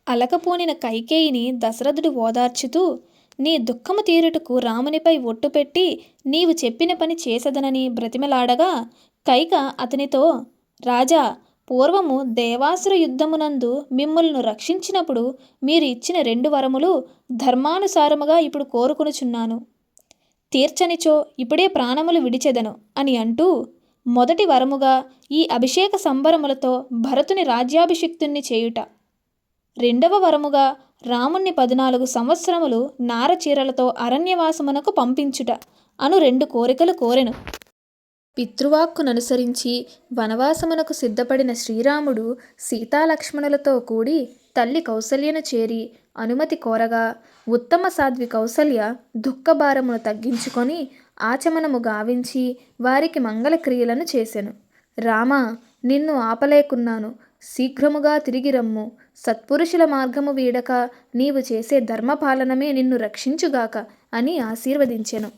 అలకపోనిన కైకేయిని దశరథుడు ఓదార్చుతూ, నీ దుఃఖము తీరుటకు రామునిపై ఒట్టు పెట్టి నీవు చెప్పిన పని చేసదనని బ్రతిమలాడగా, కైక అతనితో, రాజా, పూర్వము దేవాసుర యుద్ధమునందు మిమ్ములను రక్షించినప్పుడు మీరు ఇచ్చిన 2 వరములు ధర్మానుసారముగా ఇప్పుడు కోరుకొనుచున్నాను. తీర్చనిచో ఇప్పుడే ప్రాణములు విడిచెదను అని అంటూ, మొదటి వరముగా ఈ అభిషేక సంబరములతో భరతుని రాజ్యాభిషిక్తుణ్ణి చేయుట, రెండవ వరముగా రాముణ్ణి 14 సంవత్సరములు నారచీరలతో అరణ్యవాసమునకు పంపించుట అను 2 కోరికలు కోరెను. పితృవాక్కుననుసరించి వనవాసమునకు సిద్ధపడిన శ్రీరాముడు సీతాలక్ష్మణులతో కూడి తల్లి కౌసల్యను చేరి అనుమతి కోరగా, ఉత్తమ సాధ్వి కౌసల్య దుఃఖభారమును తగ్గించుకొని ఆచమనము గావించి వారికి మంగళక్రియలను చేసెను. రామా, నిన్ను ఆపలేకున్నాను, శీఘ్రముగా తిరిగి రమ్ము. సత్పురుషుల మార్గము వీడక నీవు చేసే ధర్మపాలనమే నిన్ను రక్షించుగాక అని ఆశీర్వదించెను.